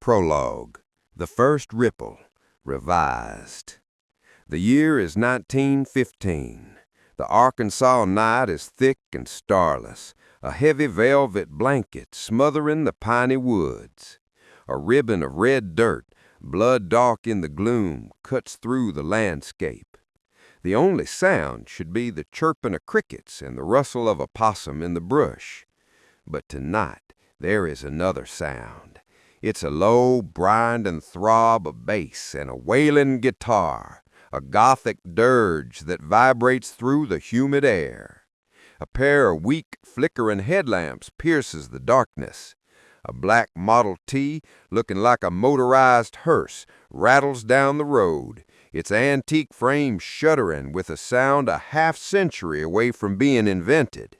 Prologue. The First Ripple. Revised. The year is 1915. The Arkansas night is thick and starless, a heavy velvet blanket smothering the piney woods. A ribbon of red dirt, blood dark in the gloom, cuts through the landscape. The only sound should be the chirping of crickets and the rustle of a possum in the brush. But tonight there is another sound. It's a low, grinding throb of bass and a wailing guitar, a gothic dirge that vibrates through the humid air. A pair of weak, flickering headlamps pierces the darkness. A black Model T, looking like a motorized hearse, rattles down the road, its antique frame shuddering with a sound a half-century away from being invented.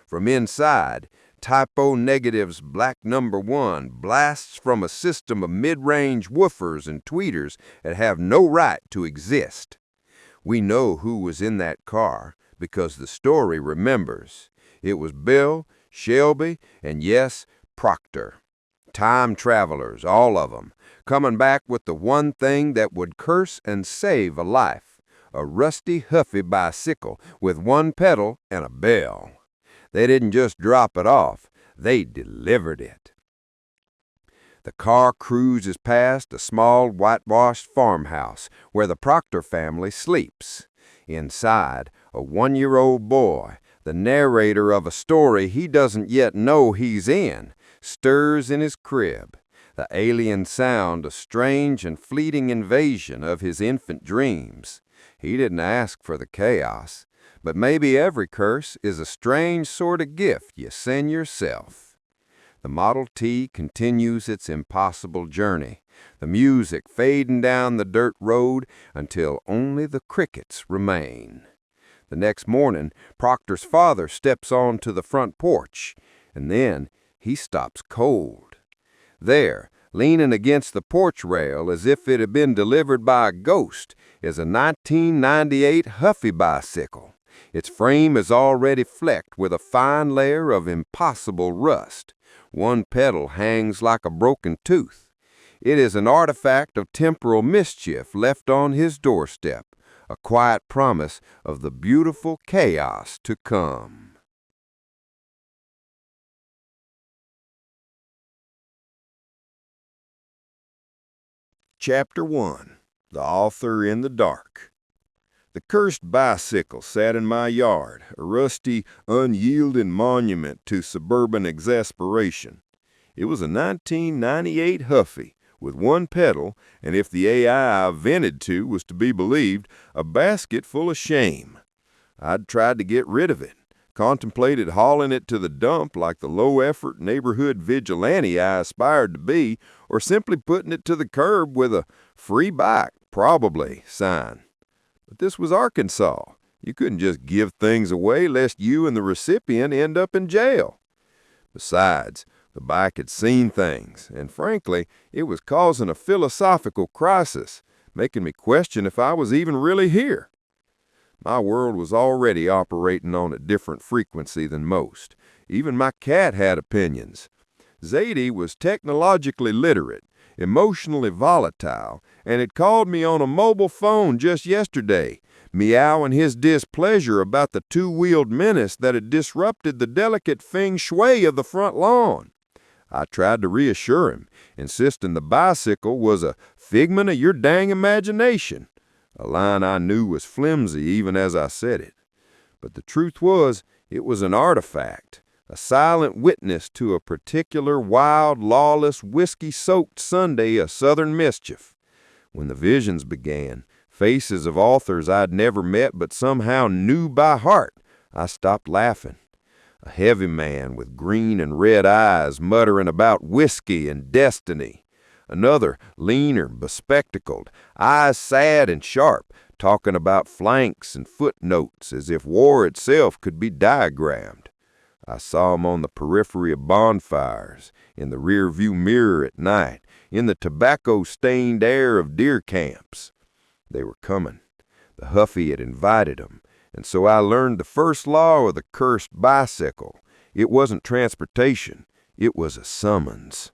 From inside, Typo Negative's Black Number 1 blasts from a system of mid-range woofers and tweeters that have no right to exist. We know who was in that car because the story remembers. It was Bill, Shelby, and yes, Proctor. Time travelers, all of them, coming back with the one thing that would curse and save a life, a rusty Huffy bicycle with one pedal and a bell. They didn't just drop it off, they delivered it. The car cruises past a small whitewashed farmhouse where the Proctor family sleeps. Inside, a one-year-old boy, the narrator of a story he doesn't yet know he's in, stirs in his crib, the alien sound a strange and fleeting invasion of his infant dreams. He didn't ask for the chaos. But maybe every curse is a strange sort of gift you send yourself. The Model T continues its impossible journey, the music fading down the dirt road until only the crickets remain. The next morning, Proctor's father steps onto the front porch, and then he stops cold. There, leaning against the porch rail as if it had been delivered by a ghost, is a 1998 Huffy bicycle. Its frame is already flecked with a fine layer of impossible rust. One pedal hangs like a broken tooth. It is an artifact of temporal mischief left on his doorstep, a quiet promise of the beautiful chaos to come. Chapter 1. The Author in the Dark. The cursed bicycle sat in my yard, a rusty, unyielding monument to suburban exasperation. It was a 1998 Huffy, with one pedal, and if the AI I vented to was to be believed, a basket full of shame. I'd tried to get rid of it, contemplated hauling it to the dump like the low-effort neighborhood vigilante I aspired to be, or simply putting it to the curb with a "free bike, probably" sign. But this was Arkansas. You couldn't just give things away lest you and the recipient end up in jail. Besides, the bike had seen things, and frankly, it was causing a philosophical crisis, making me question if I was even really here. My world was already operating on a different frequency than most. Even my cat had opinions. Zadie was technologically literate, emotionally volatile, and had called me on a mobile phone just yesterday, meowing his displeasure about the two-wheeled menace that had disrupted the delicate feng shui of the front lawn. I tried to reassure him, insisting the bicycle was a figment of your dang imagination, a line I knew was flimsy even as I said it. But the truth was, it was an artifact, a silent witness to a particular wild, lawless, whiskey-soaked Sunday of Southern mischief. When the visions began, faces of authors I'd never met but somehow knew by heart, I stopped laughing. A heavy man with green and red eyes muttering about whiskey and destiny. Another, leaner, bespectacled, eyes sad and sharp, talking about flanks and footnotes as if war itself could be diagrammed. I saw him on the periphery of bonfires, in the rear-view mirror at night, in the tobacco-stained air of deer camps. They were coming. The Huffy had invited them, and so I learned the first law of the cursed bicycle. It wasn't transportation. It was a summons.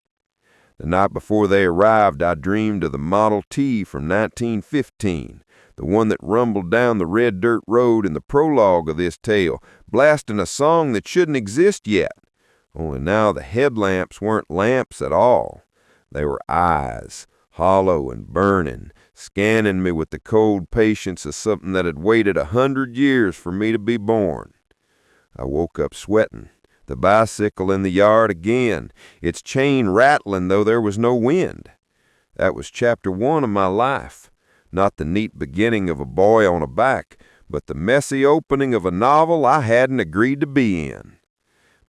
The night before they arrived, I dreamed of the Model T from 1915, the one that rumbled down the red dirt road in the prologue of this tale, blasting a song that shouldn't exist yet. Only now the headlamps weren't lamps at all. They were eyes, hollow and burning, scanning me with the cold patience of something that had waited 100 years for me to be born. I woke up sweating, the bicycle in the yard again, its chain rattling though there was no wind. That was chapter 1 of my life, not the neat beginning of a boy on a bike, but the messy opening of a novel I hadn't agreed to be in.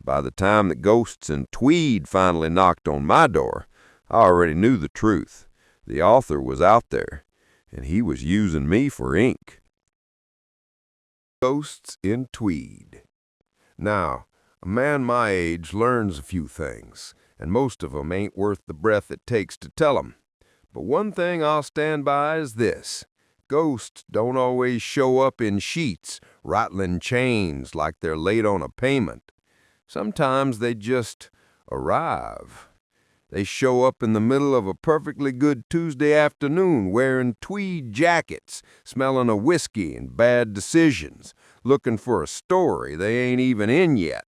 By the time the ghosts in tweed finally knocked on my door, I already knew the truth. The author was out there, and he was using me for ink. Ghosts in tweed. Now, a man my age learns a few things, and most of 'em ain't worth the breath it takes to tell 'em. But one thing I'll stand by is this. Ghosts don't always show up in sheets, rattling chains like they're late on a payment. Sometimes they just arrive. They show up in the middle of a perfectly good Tuesday afternoon wearing tweed jackets, smelling of whiskey and bad decisions, looking for a story they ain't even in yet.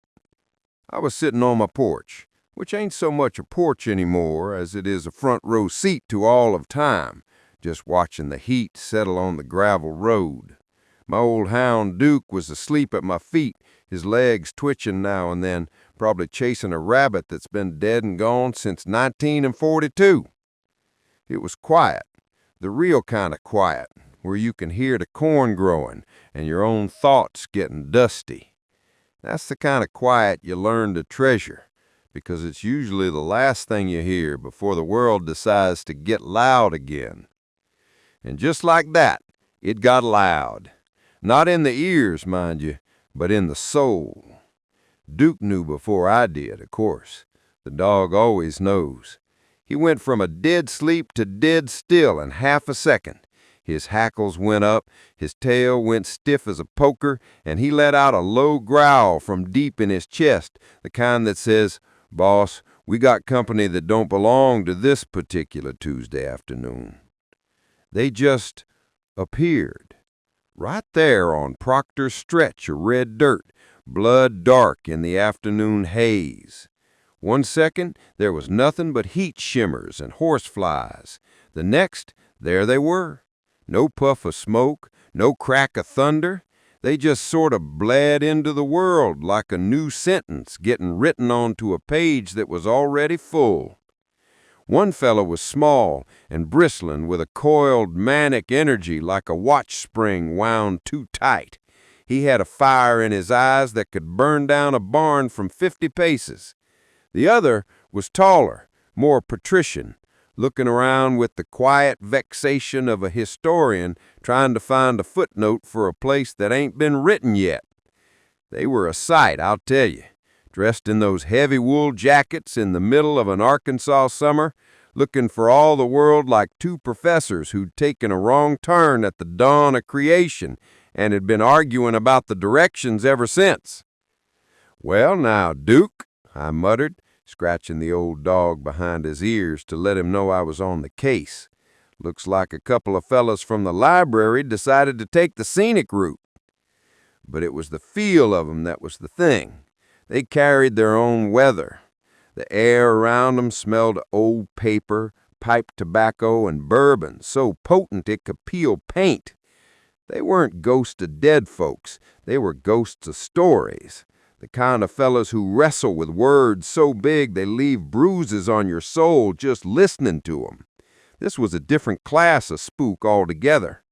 I was sitting on my porch, which ain't so much a porch anymore as it is a front row seat to all of time, just watching the heat settle on the gravel road. My old hound Duke was asleep at my feet, his legs twitching now and then, probably chasing a rabbit that's been dead and gone since 1942. It was quiet, the real kind of quiet, where you can hear the corn growing and your own thoughts getting dusty. That's the kind of quiet you learn to treasure, because it's usually the last thing you hear before the world decides to get loud again. And just like that, it got loud. Not in the ears, mind you, but in the soul. Duke knew before I did, of course. The dog always knows. He went from a dead sleep to dead still in half a second. His hackles went up, his tail went stiff as a poker, and he let out a low growl from deep in his chest, the kind that says, "Boss, we got company that don't belong to this particular Tuesday afternoon." They just appeared, right there on Proctor's stretch of red dirt, blood dark in the afternoon haze. One second, there was nothing but heat shimmers and horseflies. The next, there they were. No puff of smoke, no crack of thunder. They just sort of bled into the world like a new sentence getting written onto a page that was already full. One fellow was small and bristling with a coiled manic energy like a watch spring wound too tight. He had a fire in his eyes that could burn down a barn from 50 paces. The other was taller, more patrician, looking around with the quiet vexation of a historian trying to find a footnote for a place that ain't been written yet. They were a sight, I'll tell you, dressed in those heavy wool jackets in the middle of an Arkansas summer, looking for all the world like two professors who'd taken a wrong turn at the dawn of creation and had been arguing about the directions ever since. "Well now, Duke," I muttered, scratching the old dog behind his ears to let him know I was on the case. "Looks like a couple of fellas from the library decided to take the scenic route." But it was the feel of 'em that was the thing. They carried their own weather. The air around 'em smelled of old paper, pipe tobacco, and bourbon, so potent it could peel paint. They weren't ghosts of dead folks. They were ghosts of stories. The kind of fellas who wrestle with words so big they leave bruises on your soul just listening to 'em. This was a different class of spook altogether.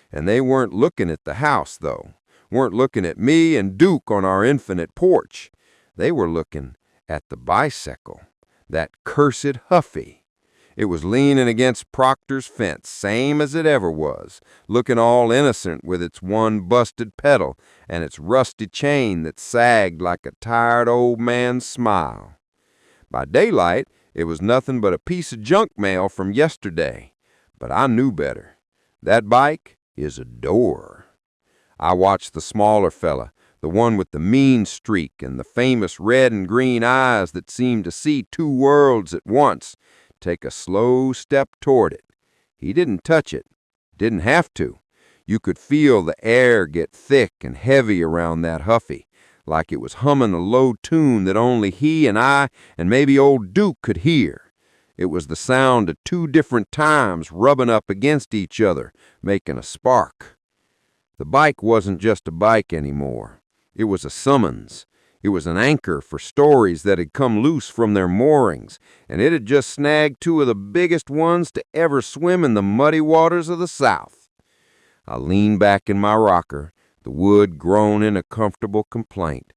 And they weren't looking at the house, though. Weren't looking at me and Duke on our infinite porch. They were looking at the bicycle, that cursed Huffy. It was leaning against Proctor's fence, same as it ever was, looking all innocent with its one busted pedal and its rusty chain that sagged like a tired old man's smile. By daylight, it was nothing but a piece of junk mail from yesterday. But I knew better. That bike is a door. I watched the smaller fella, the one with the mean streak and the famous red and green eyes that seemed to see two worlds at once, take a slow step toward it. He didn't touch it, didn't have to. You could feel the air get thick and heavy around that Huffy, like it was humming a low tune that only he and I and maybe old Duke could hear. It was the sound of two different times rubbing up against each other, making a spark. The bike wasn't just a bike anymore. It was a summons. It was an anchor for stories that had come loose from their moorings, and it had just snagged two of the biggest ones to ever swim in the muddy waters of the South. I leaned back in my rocker, the wood groaning a comfortable complaint.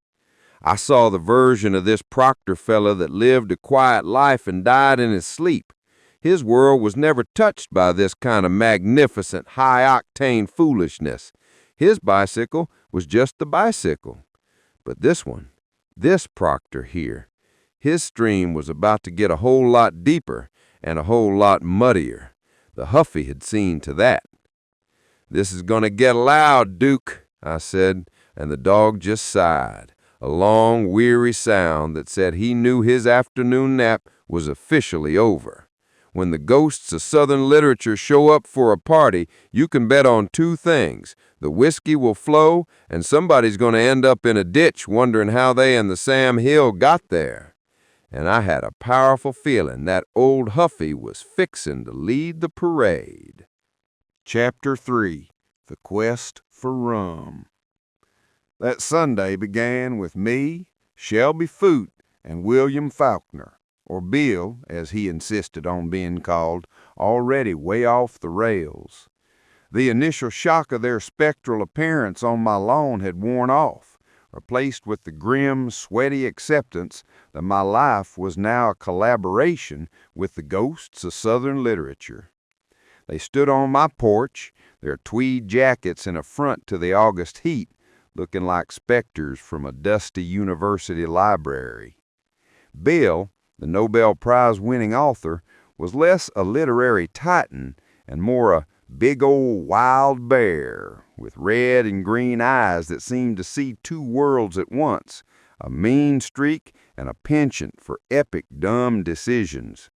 I saw the version of this Proctor fella that lived a quiet life and died in his sleep. His world was never touched by this kind of magnificent, high-octane foolishness. His bicycle was just the bicycle. But this one, this Proctor here, his stream was about to get a whole lot deeper and a whole lot muddier. The Huffy had seen to that. "This is going to get loud, Duke," I said, and the dog just sighed, a long, weary sound that said he knew his afternoon nap was officially over. When the ghosts of Southern literature show up for a party, you can bet on two things. The whiskey will flow, and somebody's going to end up in a ditch wondering how they and the Sam Hill got there. And I had a powerful feeling that old Huffy was fixin' to lead the parade. Chapter 3. The Quest for Rum. That Sunday began with me, Shelby Foote, and William Faulkner, or Bill, as he insisted on being called, already way off the rails. The initial shock of their spectral appearance on my lawn had worn off, replaced with the grim, sweaty acceptance that my life was now a collaboration with the ghosts of Southern literature. They stood on my porch, their tweed jackets an affront to the August heat, looking like specters from a dusty university library. Bill, the Nobel Prize-winning author, was less a literary titan and more a big old wild bear with red and green eyes that seemed to see two worlds at once, a mean streak and a penchant for epic dumb decisions.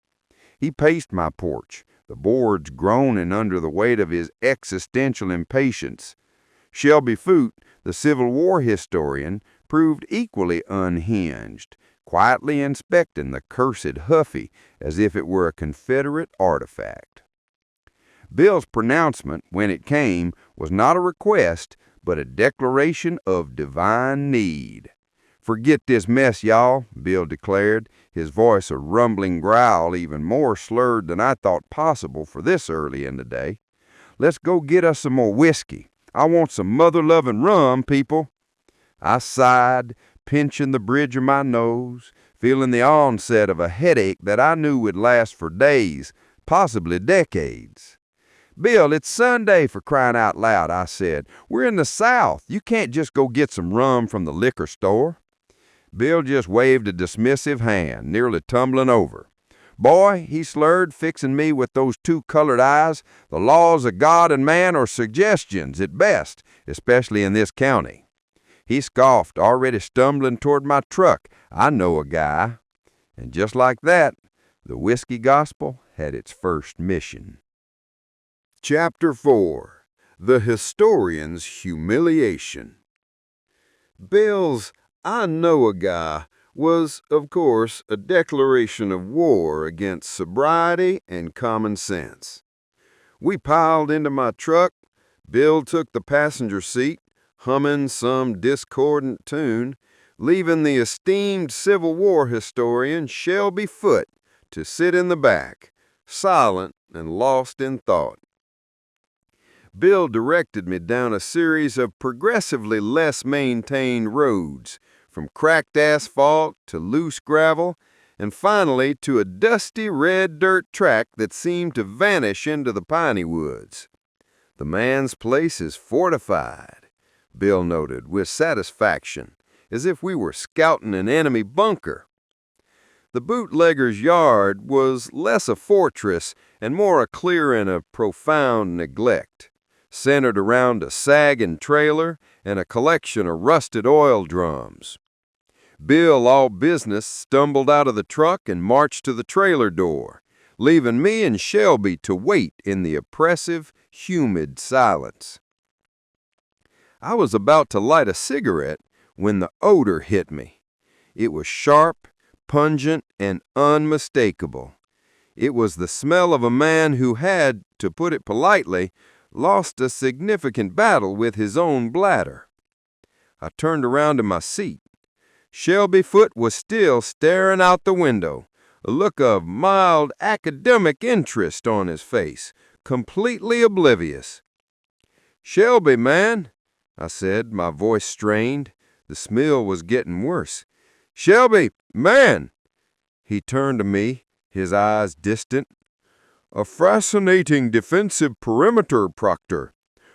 He paced my porch, the boards groaning under the weight of his existential impatience. Shelby Foote, the Civil War historian, proved equally unhinged, quietly inspecting the cursed Huffy as if it were a Confederate artifact. Bill's pronouncement, when it came, was not a request, but a declaration of divine need. "Forget this mess, y'all," Bill declared, his voice a rumbling growl even more slurred than I thought possible for this early in the day. "Let's go get us some more whiskey. I want some mother-loving rum, people." I sighed, pinching the bridge of my nose, feeling the onset of a headache that I knew would last for days, possibly decades. "Bill, it's Sunday, for crying out loud," I said. "We're in the South. You can't just go get some rum from the liquor store." Bill just waved a dismissive hand, nearly tumbling over. "Boy," he slurred, fixing me with those two colored eyes, "the laws of God and man are suggestions at best, especially in this county." He scoffed, already stumbling toward my truck. "I know a guy." And just like that, the whiskey gospel had its first mission. Chapter 4. The Historian's Humiliation. Bill's "I know a guy" was, of course, a declaration of war against sobriety and common sense. We piled into my truck. Bill took the passenger seat, humming some discordant tune, leaving the esteemed Civil War historian Shelby Foote to sit in the back, silent and lost in thought. Bill directed me down a series of progressively less maintained roads, from cracked asphalt to loose gravel, and finally to a dusty red dirt track that seemed to vanish into the piney woods. "The man's place is fortified," Bill noted with satisfaction, as if we were scouting an enemy bunker. The bootlegger's yard was less a fortress and more a clearing of profound neglect. centered around a sagging trailer and a collection of rusted oil drums. Bill, all business, stumbled out of the truck and marched to the trailer door, leaving me and Shelby to wait in the oppressive, humid silence. I was about to light a cigarette when the odor hit me. It was sharp, pungent, and unmistakable. It was the smell of a man who had, to put it politely, lost a significant battle with his own bladder. I turned around in my seat. Shelby Foote was still staring out the window, a look of mild academic interest on his face, completely oblivious. "Shelby, man," I said, my voice strained. The smell was getting worse. "Shelby, man!" He turned to me, his eyes distant. "A fascinating defensive perimeter, Proctor.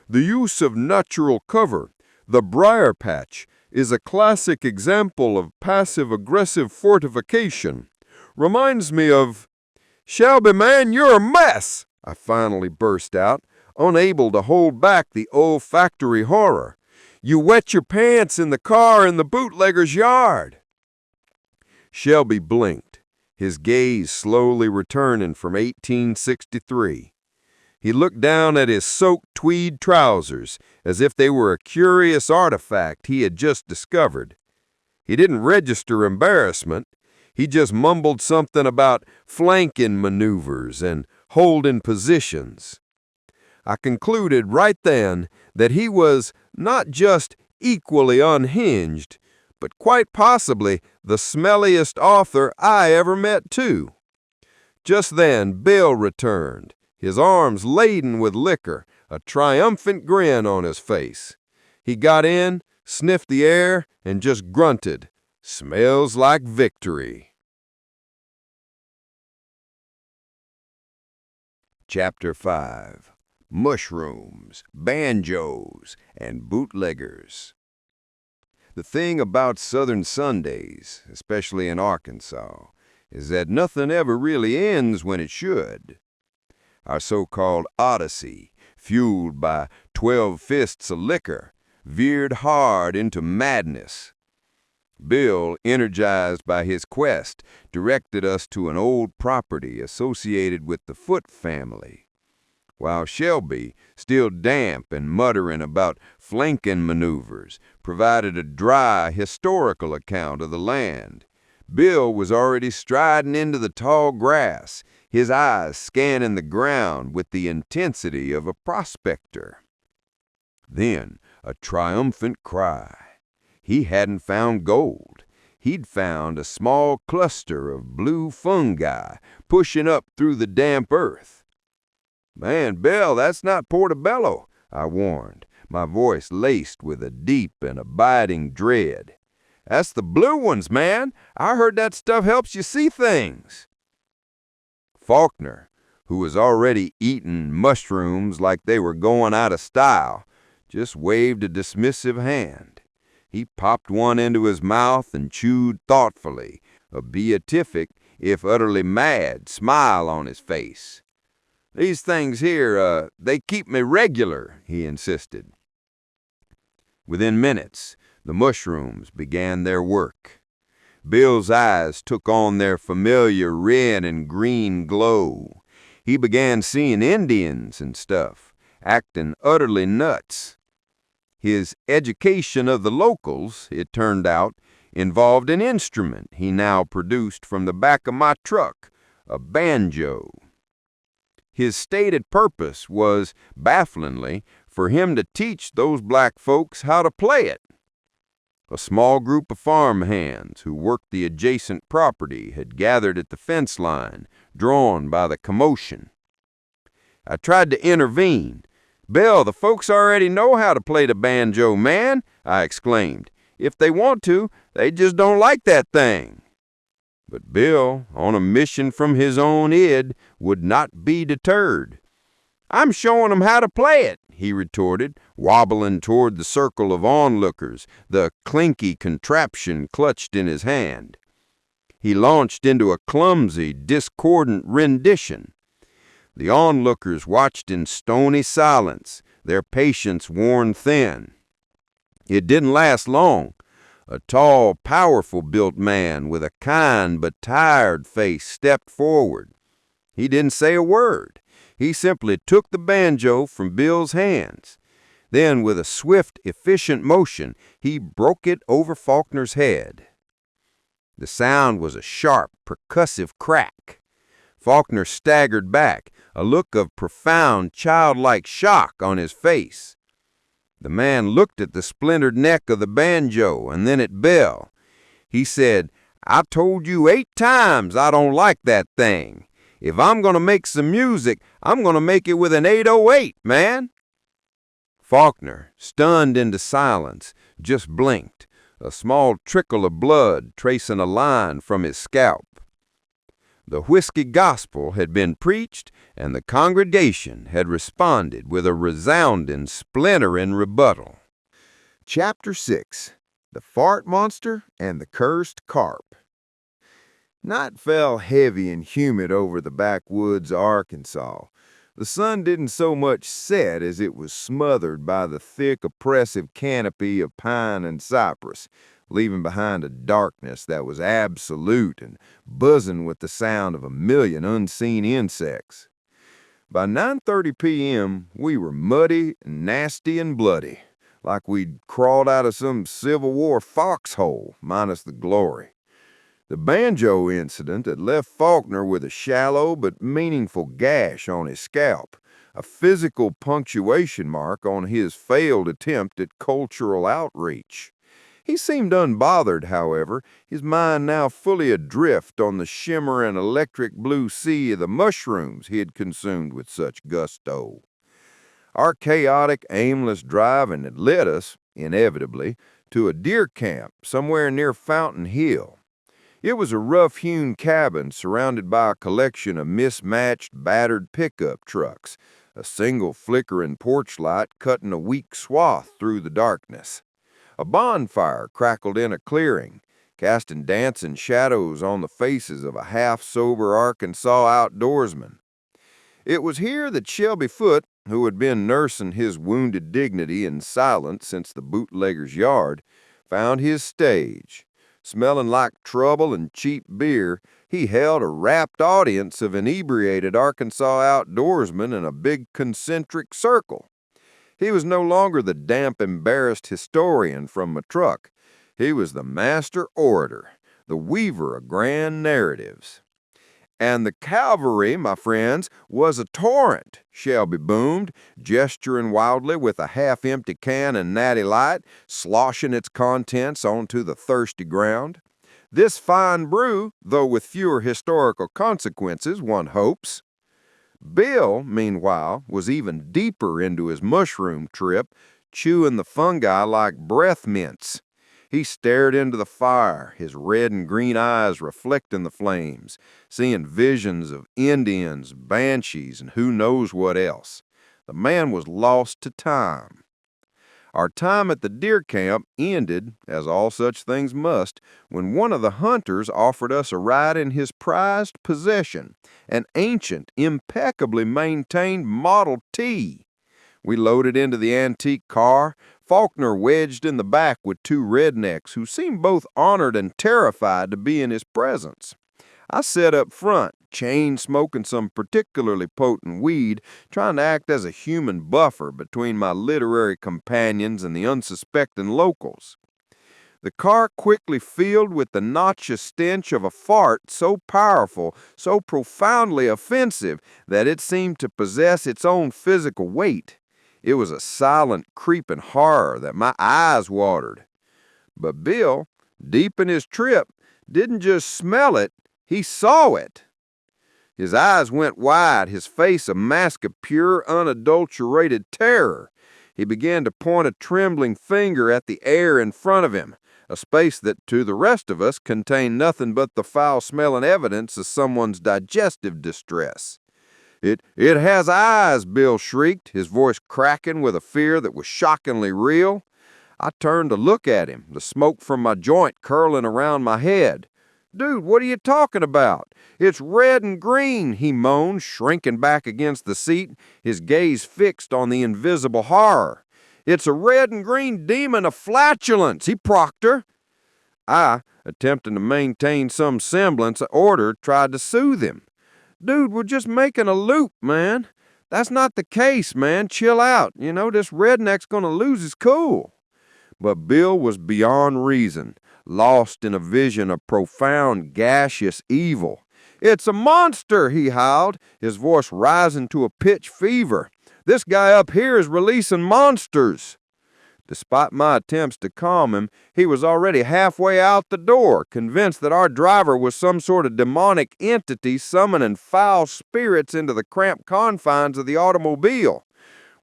The use of natural cover, the briar patch, is a classic example of passive-aggressive fortification. Reminds me of—" "Shelby, man, you're a mess!" I finally burst out, unable to hold back the olfactory horror. "You wet your pants in the car in the bootlegger's yard." Shelby blinked, his gaze slowly returning from 1863. He looked down at his soaked tweed trousers as if they were a curious artifact he had just discovered. He didn't register embarrassment. He just mumbled something about flanking maneuvers and holding positions. I concluded right then that he was not just equally unhinged, but quite possibly the smelliest author I ever met, too. Just then, Bill returned, his arms laden with liquor, a triumphant grin on his face. He got in, sniffed the air, and just grunted, "Smells like victory." Chapter 5. Mushrooms, Banjos, and Bootleggers. The thing about Southern Sundays, especially in Arkansas, is that nothing ever really ends when it should. Our so-called Odyssey, fueled by 12 fists of liquor, veered hard into madness. Bill, energized by his quest, directed us to an old property associated with the Foote family, while Shelby, still damp and muttering about flanking maneuvers, provided a dry, historical account of the land. Bill was already striding into the tall grass, his eyes scanning the ground with the intensity of a prospector. Then a triumphant cry. He hadn't found gold. He'd found a small cluster of blue fungi pushing up through the damp earth. "Man, Bill, that's not portobello," I warned, my voice laced with a deep and abiding dread. "That's the blue ones, man. I heard that stuff helps you see things." Faulkner, who was already eating mushrooms like they were going out of style, just waved a dismissive hand. He popped one into his mouth and chewed thoughtfully, a beatific, if utterly mad, smile on his face. "These things here, they keep me regular," he insisted. Within minutes, the mushrooms began their work. Bill's eyes took on their familiar red and green glow. He began seeing Indians and stuff, acting utterly nuts. His education of the locals, it turned out, involved an instrument he now produced from the back of my truck, a banjo. His stated purpose was, bafflingly, for him to teach those black folks how to play it. A small group of farm hands who worked the adjacent property had gathered at the fence line, drawn by the commotion. I tried to intervene. "Bill, the folks already know how to play the banjo, man," I exclaimed. "If they want to, they just don't like that thing." But Bill, on a mission from his own id, would not be deterred. "I'm showing 'em how to play it," he retorted, wobbling toward the circle of onlookers, the clinky contraption clutched in his hand. He launched into a clumsy, discordant rendition. The onlookers watched in stony silence, their patience worn thin. It didn't last long. A tall, powerful-built man with a kind but tired face stepped forward. He didn't say a word. He simply took the banjo from Bill's hands. Then, with a swift, efficient motion, he broke it over Faulkner's head. The sound was a sharp, percussive crack. Faulkner staggered back, a look of profound, childlike shock on his face. The man looked at the splintered neck of the banjo and then at Bill. He said, "I told you 8 times I don't like that thing. If I'm going to make some music, I'm going to make it with an 808, man." Faulkner, stunned into silence, just blinked, a small trickle of blood tracing a line from his scalp. The whiskey gospel had been preached, and the congregation had responded with a resounding, splintering rebuttal. Chapter 6. The Fart Monster and the Cursed Carp. Night fell heavy and humid over the backwoods of Arkansas. The sun didn't so much set as it was smothered by the thick, oppressive canopy of pine and cypress, leaving behind a darkness that was absolute and buzzing with the sound of a million unseen insects. By 9:30 p.m., we were muddy, nasty, and bloody, like we'd crawled out of some Civil War foxhole, minus the glory. The banjo incident had left Faulkner with a shallow but meaningful gash on his scalp, a physical punctuation mark on his failed attempt at cultural outreach. He seemed unbothered, however, his mind now fully adrift on the shimmering electric blue sea of the mushrooms he had consumed with such gusto. Our chaotic, aimless driving had led us, inevitably, to a deer camp somewhere near Fountain Hill. It was a rough-hewn cabin surrounded by a collection of mismatched, battered pickup trucks, a single flickering porch light cutting a weak swath through the darkness. A bonfire crackled in a clearing, casting dancing shadows on the faces of a half-sober Arkansas outdoorsman. It was here that Shelby Foote, who had been nursing his wounded dignity in silence since the bootlegger's yard, found his stage. Smelling like trouble and cheap beer, he held a rapt audience of inebriated Arkansas outdoorsmen in a big concentric circle. He was no longer the damp, embarrassed historian from a truck. He was the master orator, the weaver of grand narratives. "And the cavalry, my friends, was a torrent," Shelby boomed, gesturing wildly with a half-empty can of Natty Light, sloshing its contents onto the thirsty ground. "This fine brew, though with fewer historical consequences, one hopes." Bill, meanwhile, was even deeper into his mushroom trip, chewing the fungi like breath mints. He stared into the fire, his red and green eyes reflecting the flames, seeing visions of Indians, banshees, and who knows what else. The man was lost to time. Our time at the deer camp ended, as all such things must, when one of the hunters offered us a ride in his prized possession, an ancient, impeccably maintained Model T. We loaded into the antique car, Faulkner wedged in the back with 2 rednecks who seemed both honored and terrified to be in his presence. I sat up front, chain-smoking some particularly potent weed, trying to act as a human buffer between my literary companions and the unsuspecting locals. The car quickly filled with the noxious stench of a fart so powerful, so profoundly offensive, that it seemed to possess its own physical weight. It was a silent, creeping horror that my eyes watered. But Bill, deep in his trip, didn't just smell it, he saw it. His eyes went wide, his face a mask of pure, unadulterated terror. He began to point a trembling finger at the air in front of him, a space that to the rest of us contained nothing but the foul-smelling evidence of someone's digestive distress. It has eyes," Bill shrieked, his voice cracking with a fear that was shockingly real. I turned to look at him, the smoke from my joint curling around my head. Dude, what are you talking about? It's red and green, he moaned, shrinking back against the seat, his gaze fixed on the invisible horror. It's a red and green demon of flatulence, he Proctor. I, attempting to maintain some semblance of order, tried to soothe him. Dude, we're just making a loop, man. That's not the case, man. Chill out. You know, this redneck's gonna lose his cool. But Bill was beyond reason, lost in a vision of profound gaseous evil. It's a monster, he howled, his voice rising to a pitch fever. This guy up here is releasing monsters. Despite my attempts to calm him, he was already halfway out the door, convinced that our driver was some sort of demonic entity summoning foul spirits into the cramped confines of the automobile.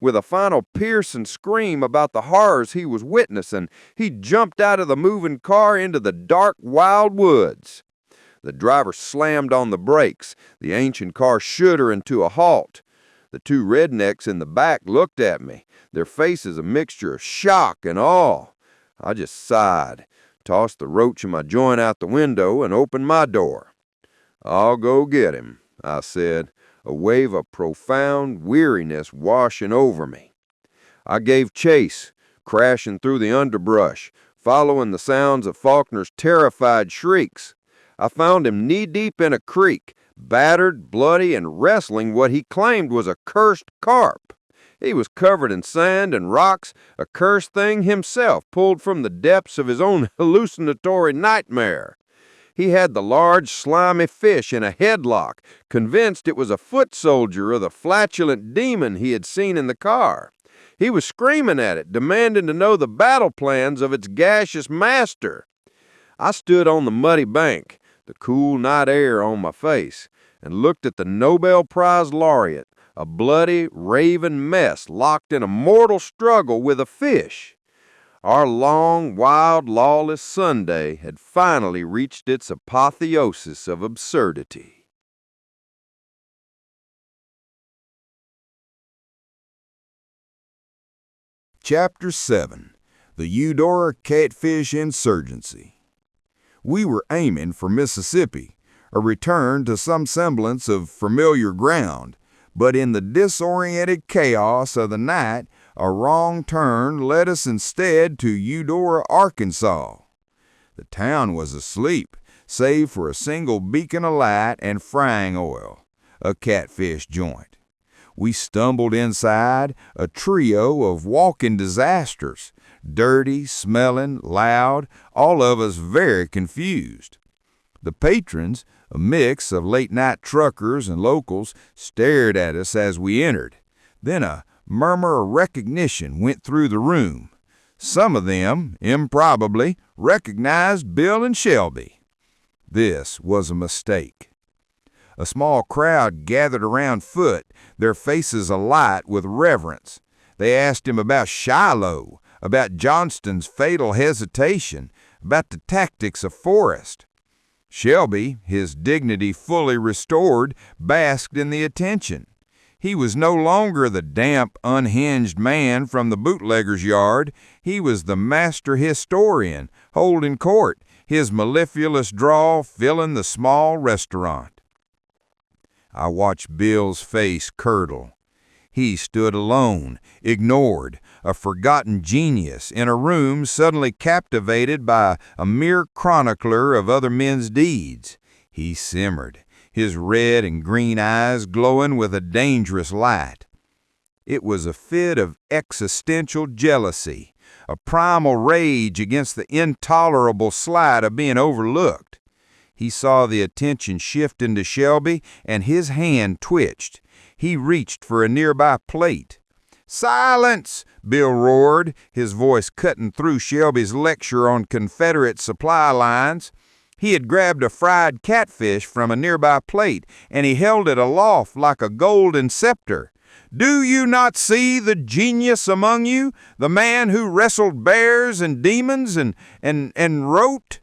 With a final piercing scream about the horrors he was witnessing, he jumped out of the moving car into the dark, wild woods. The driver slammed on the brakes, the ancient car shuddering to a halt. The two rednecks in the back looked at me, their faces a mixture of shock and awe. I just sighed, tossed the roach in my joint out the window, and opened my door. "I'll go get him," I said, a wave of profound weariness washing over me. I gave chase, crashing through the underbrush, following the sounds of Faulkner's terrified shrieks. I found him knee-deep in a creek, battered, bloody, and wrestling what he claimed was a cursed carp. He was covered in sand and rocks, a cursed thing himself pulled from the depths of his own hallucinatory nightmare. He had the large, slimy fish in a headlock, convinced it was a foot soldier of the flatulent demon he had seen in the car. He was screaming at it, demanding to know the battle plans of its gaseous master. I stood on the muddy bank, the cool night air on my face, and looked at the Nobel Prize laureate, a bloody, raving mess locked in a mortal struggle with a fish. Our long, wild, lawless Sunday had finally reached its apotheosis of absurdity. Chapter 7. The Eudora Catfish Insurgency. We were aiming for Mississippi, a return to some semblance of familiar ground, but in the disoriented chaos of the night, a wrong turn led us instead to Eudora, Arkansas. The town was asleep, save for a single beacon of light and frying oil, a catfish joint. We stumbled inside, a trio of walking disasters, dirty, smelling, loud, all of us very confused. The patrons, a mix of late-night truckers and locals, stared at us as we entered. Then a murmur of recognition went through the room. Some of them, improbably, recognized Bill and Shelby. This was a mistake. A small crowd gathered around Foote, their faces alight with reverence. They asked him about Shiloh, about Johnston's fatal hesitation, about the tactics of Forrest. Shelby, his dignity fully restored, basked in the attention. He was no longer the damp, unhinged man from the bootlegger's yard. He was the master historian, holding court, his mellifluous drawl filling the small restaurant. I watched Bill's face curdle. He stood alone, ignored, a forgotten genius in a room suddenly captivated by a mere chronicler of other men's deeds. He simmered, his red and green eyes glowing with a dangerous light. It was a fit of existential jealousy, a primal rage against the intolerable slight of being overlooked. He saw the attention shifting to Shelby, and his hand twitched. He reached for a nearby plate. "Silence!" Bill roared, his voice cutting through Shelby's lecture on Confederate supply lines. He had grabbed a fried catfish from a nearby plate, and he held it aloft like a golden scepter. "Do you not see the genius among you, the man who wrestled bears and demons and wrote?"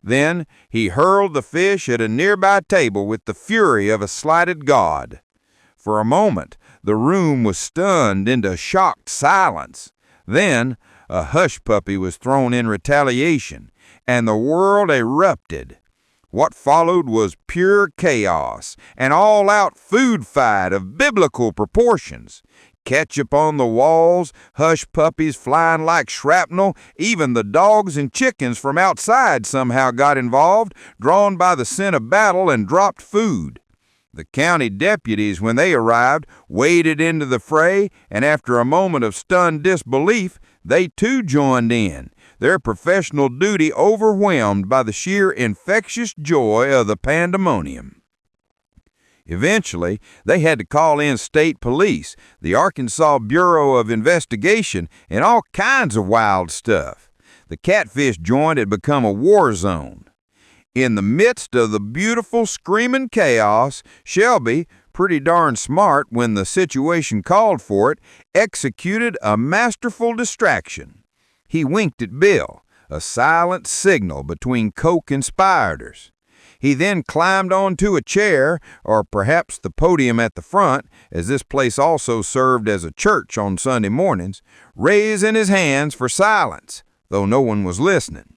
Then he hurled the fish at a nearby table with the fury of a slighted god. For a moment, the room was stunned into shocked silence. Then a hush puppy was thrown in retaliation, and the world erupted. What followed was pure chaos, an all-out food fight of biblical proportions. Ketchup on the walls, hush puppies flying like shrapnel, even the dogs and chickens from outside somehow got involved, drawn by the scent of battle and dropped food. The county deputies, when they arrived, waded into the fray, and after a moment of stunned disbelief, they too joined in, their professional duty overwhelmed by the sheer infectious joy of the pandemonium. Eventually, they had to call in state police, the Arkansas Bureau of Investigation, and all kinds of wild stuff. The catfish joint had become a war zone. In the midst of the beautiful screaming chaos, Shelby, pretty darn smart when the situation called for it, executed a masterful distraction. He winked at Bill, a silent signal between co-conspirators. He then climbed onto a chair, or perhaps the podium at the front, as this place also served as a church on Sunday mornings, raising his hands for silence, though no one was listening.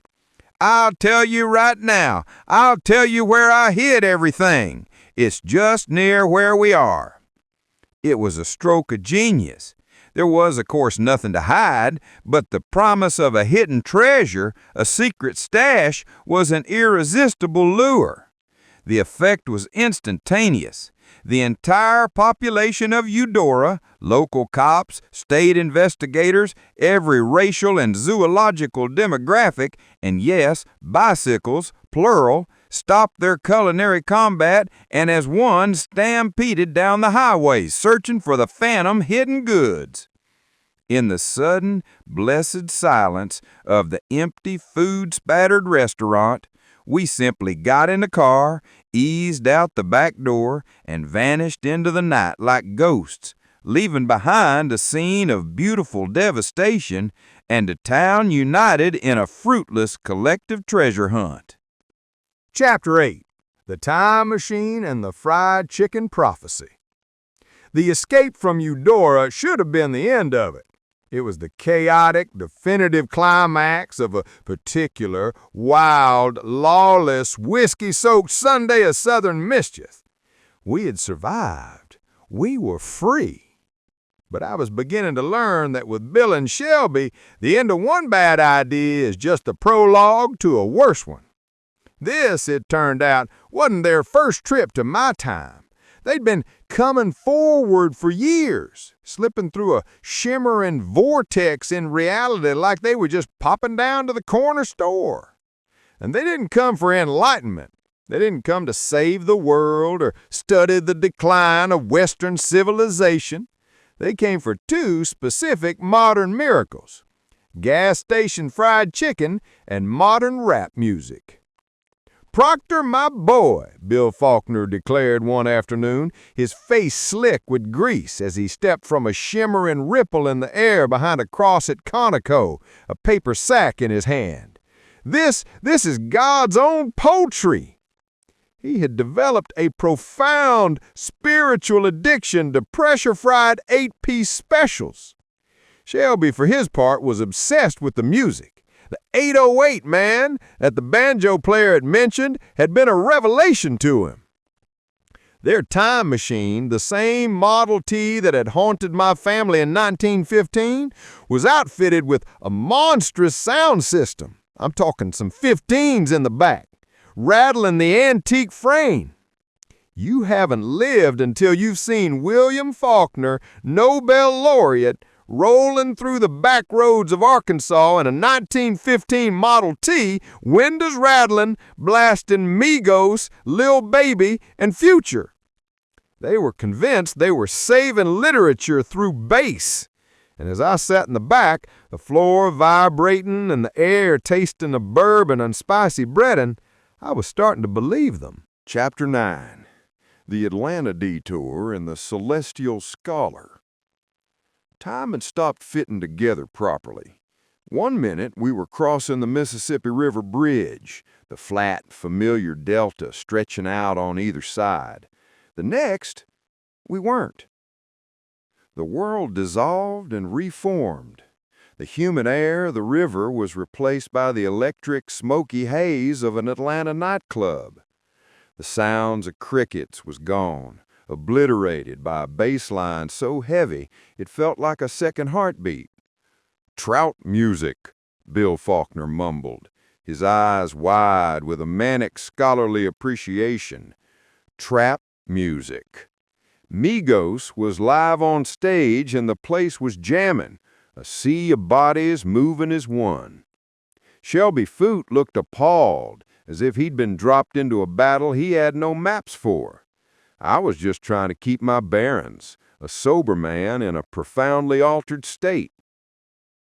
"I'll tell you right now. I'll tell you where I hid everything. It's just near where we are." It was a stroke of genius. There was, of course, nothing to hide, but the promise of a hidden treasure, a secret stash, was an irresistible lure. The effect was instantaneous. The entire population of Eudora, local cops, state investigators, every racial and zoological demographic, and yes, bicycles, plural, stopped their culinary combat and as one stampeded down the highways searching for the phantom hidden goods. In the sudden, blessed silence of the empty, food-spattered restaurant, we simply got in the car, eased out the back door, and vanished into the night like ghosts, leaving behind a scene of beautiful devastation and a town united in a fruitless collective treasure hunt. Chapter 8. The Time Machine and the Fried Chicken Prophecy. The escape from Eudora should have been the end of it. It was the chaotic, definitive climax of a particular, wild, lawless, whiskey-soaked Sunday of Southern mischief. We had survived. We were free. But I was beginning to learn that with Bill and Shelby, the end of one bad idea is just the prologue to a worse one. This, it turned out, wasn't their first trip to my time. They'd been coming forward for years, slipping through a shimmering vortex in reality like they were just popping down to the corner store. And they didn't come for enlightenment. They didn't come to save the world or study the decline of Western civilization. They came for two specific modern miracles: gas station fried chicken and modern rap music. "Proctor, my boy," Bill Faulkner declared one afternoon, his face slick with grease as he stepped from a shimmering ripple in the air behind a cross at Conoco, a paper sack in his hand. This is God's own poultry." He had developed a profound spiritual addiction to pressure-fried 8-piece specials. Shelby, for his part, was obsessed with the music. The 808, man, that the banjo player had mentioned, had been a revelation to him. Their time machine, the same Model T that had haunted my family in 1915, was outfitted with a monstrous sound system. I'm talking some 15s in the back, rattling the antique frame. You haven't lived until you've seen William Faulkner, Nobel laureate, rolling through the back roads of Arkansas in a 1915 Model T, windows rattling, blasting Migos, Lil Baby, and Future. They were convinced they were saving literature through bass. And as I sat in the back, the floor vibrating and the air tasting of bourbon and spicy breading, I was starting to believe them. Chapter 9. The Atlanta Detour and the Celestial Scholar. Time had stopped fitting together properly. One minute we were crossing the Mississippi River Bridge, the flat, familiar delta stretching out on either side. The next, we weren't. The world dissolved and reformed. The humid air of the river was replaced by the electric, smoky haze of an Atlanta nightclub. The sounds of crickets was gone, obliterated by a bass line so heavy it felt like a second heartbeat. "Trout music," Bill Faulkner mumbled, his eyes wide with a manic scholarly appreciation. Trap music. Migos was live on stage and the place was jamming, a sea of bodies moving as one. Shelby Foote looked appalled, as if he'd been dropped into a battle he had no maps for. I was just trying to keep my bearings, a sober man in a profoundly altered state.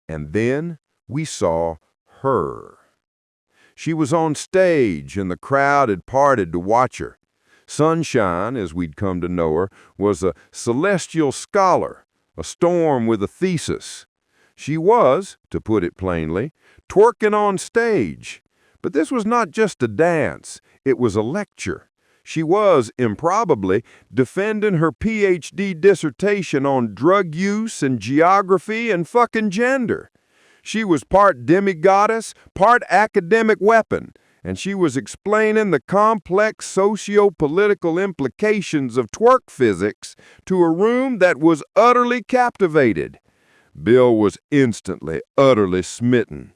And then we saw her. She was on stage and the crowd had parted to watch her. Sunshine, as we'd come to know her, was a celestial scholar, a storm with a thesis. She was, to put it plainly, twerking on stage. But this was not just a dance, it was a lecture. She was, improbably, defending her PhD dissertation on drug use and geography and fucking gender. She was part demigoddess, part academic weapon, and she was explaining the complex socio-political implications of twerk physics to a room that was utterly captivated. Bill was instantly, utterly smitten.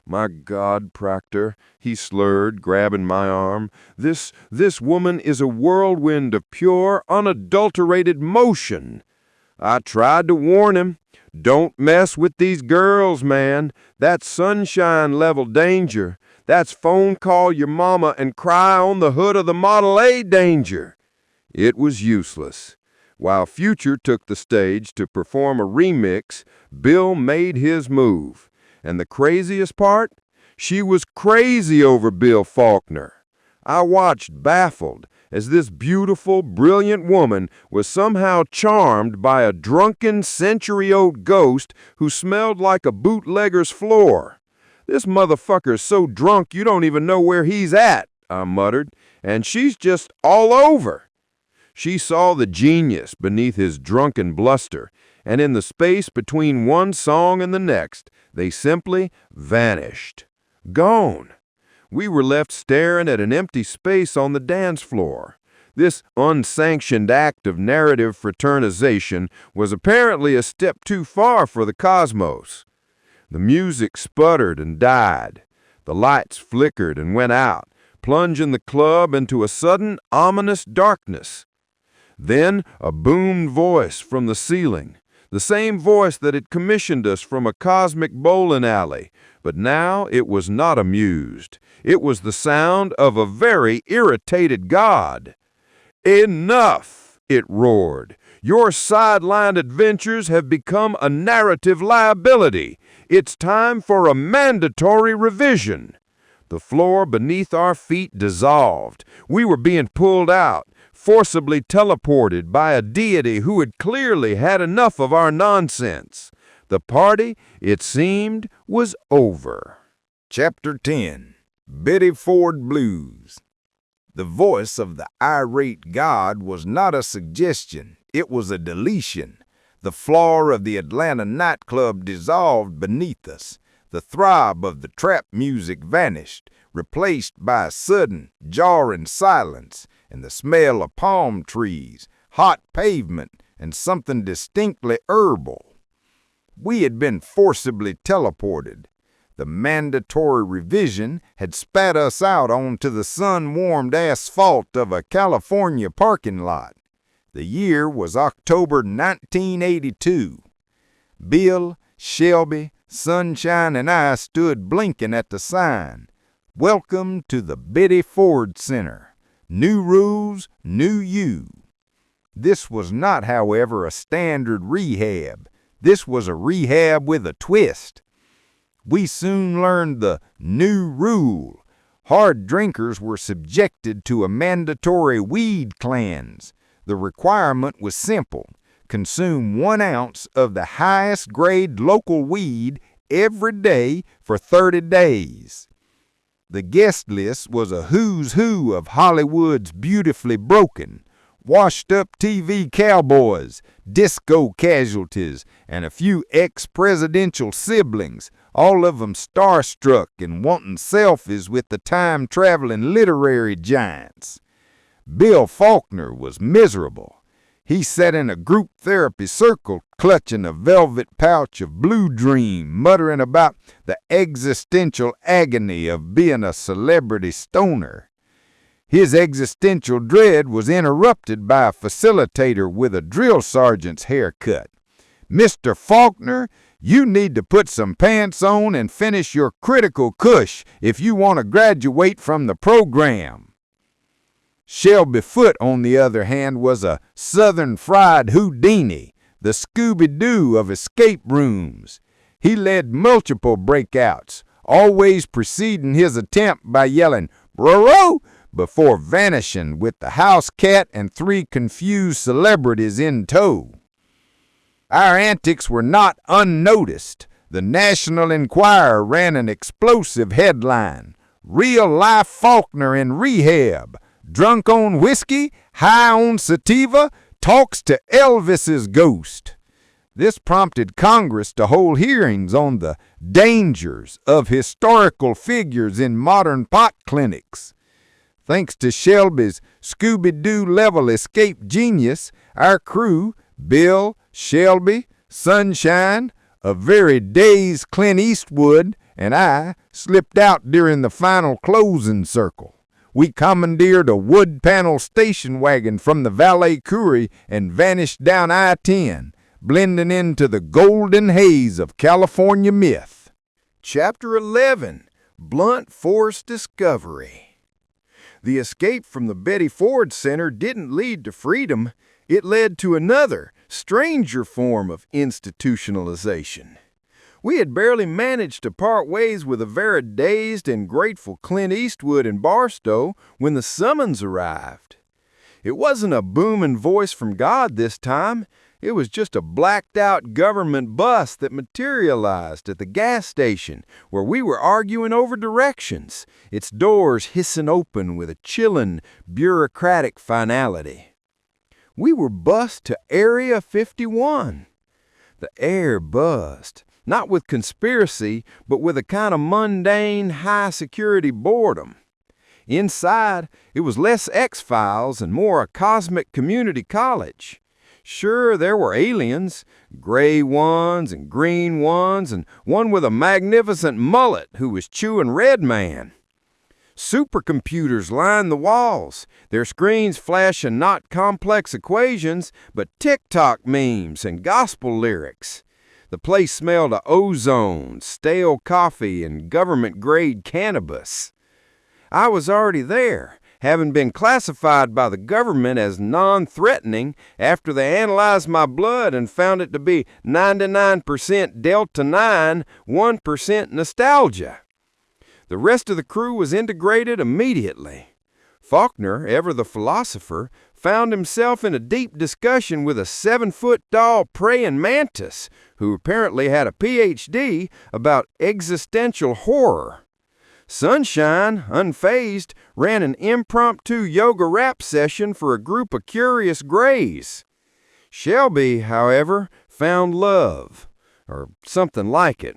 "My God, Proctor," he slurred, grabbing my arm, this woman is a whirlwind of pure, unadulterated motion." I tried to warn him. "Don't mess with these girls, man. That's sunshine-level danger. That's phone call your mama and cry on the hood of the Model A danger." It was useless. While Future took the stage to perform a remix, Bill made his move. And the craziest part? She was crazy over Bill Faulkner. I watched baffled as this beautiful, brilliant woman was somehow charmed by a drunken, century-old ghost who smelled like a bootlegger's floor. "This motherfucker's so drunk you don't even know where he's at," I muttered, "and she's just all over." She saw the genius beneath his drunken bluster, and in the space between one song and the next, they simply vanished. Gone. We were left staring at an empty space on the dance floor. This unsanctioned act of narrative fraternization was apparently a step too far for the cosmos. The music sputtered and died. The lights flickered and went out, plunging the club into a sudden, ominous darkness. Then a boomed voice from the ceiling, the same voice that had commissioned us from a cosmic bowling alley, but now it was not amused. It was the sound of a very irritated God. "Enough!" it roared. "Your sidelined adventures have become a narrative liability. It's time for a mandatory revision." The floor beneath our feet dissolved. We were being pulled out, forcibly teleported by a deity who had clearly had enough of our nonsense. The party, it seemed, was over. Chapter 10. Betty Ford Blues. The voice of the irate God was not a suggestion, it was a deletion. The floor of the Atlanta nightclub dissolved beneath us. The throb of the trap music vanished, replaced by a sudden, jarring silence, and the smell of palm trees, hot pavement, and something distinctly herbal. We had been forcibly teleported. The mandatory revision had spat us out onto the sun-warmed asphalt of a California parking lot. The year was October 1982. Bill, Shelby, Sunshine, and I stood blinking at the sign. "Welcome to the Betty Ford Center. New rules, new you." This was not, however, a standard rehab. This was a rehab with a twist. We soon learned the new rule. Hard drinkers were subjected to a mandatory weed cleanse. The requirement was simple: consume 1 ounce of the highest grade local weed every day for 30 days. The guest list was a who's who of Hollywood's beautifully broken, washed-up TV cowboys, disco casualties, and a few ex-presidential siblings, all of them starstruck and wanting selfies with the time-traveling literary giants. Bill Faulkner was miserable. He sat in a group therapy circle, clutching a velvet pouch of Blue Dream, muttering about the existential agony of being a celebrity stoner. His existential dread was interrupted by a facilitator with a drill sergeant's haircut. "Mr. Faulkner, you need to put some pants on and finish your critical cush if you want to graduate from the program." Shelby Foote, on the other hand, was a Southern fried Houdini, the Scooby-Doo of escape rooms. He led multiple breakouts, always preceding his attempt by yelling, "Bro!" before vanishing with the house cat and 3 confused celebrities in tow. Our antics were not unnoticed. The National Enquirer ran an explosive headline, "Real-life Faulkner in rehab. Drunk on whiskey, high on sativa, talks to Elvis's ghost." This prompted Congress to hold hearings on the dangers of historical figures in modern pot clinics. Thanks to Shelby's Scooby-Doo level escape genius, our crew, Bill, Shelby, Sunshine, a very dazed Clint Eastwood, and I, slipped out during the final closing circle. We commandeered a wood panel station wagon from the valet Curie and vanished down I-10, blending into the golden haze of California myth. Chapter 11, Blunt Force Discovery. The escape from the Betty Ford Center didn't lead to freedom. It led to another, stranger form of institutionalization. We had barely managed to part ways with a very dazed and grateful Clint Eastwood in Barstow when the summons arrived. It wasn't a booming voice from God this time. It was just a blacked-out government bus that materialized at the gas station where we were arguing over directions, its doors hissing open with a chilling, bureaucratic finality. We were bused to Area 51. The air buzzed. Not with conspiracy, but with a kind of mundane, high-security boredom. Inside, it was less X-Files and more a cosmic community college. Sure, there were aliens, gray ones and green ones, and one with a magnificent mullet who was chewing Red Man. Supercomputers lined the walls, their screens flashing not complex equations, but TikTok memes and gospel lyrics. The place smelled of ozone, stale coffee, and government-grade cannabis. I was already there, having been classified by the government as non-threatening after they analyzed my blood and found it to be 99% Delta 9, 1% nostalgia. The rest of the crew was integrated immediately. Faulkner, ever the philosopher, found himself in a deep discussion with a 7-foot-tall praying mantis who apparently had a Ph.D. about existential horror. Sunshine, unfazed, ran an impromptu yoga rap session for a group of curious grays. Shelby, however, found love, or something like it.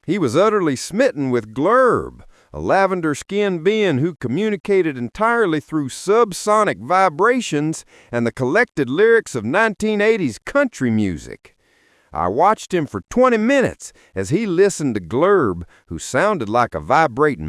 He was utterly smitten with Glurb, a lavender-skinned being who communicated entirely through subsonic vibrations and the collected lyrics of 1980s country music. I watched him for 20 minutes as he listened to Glurb, who sounded like a vibrating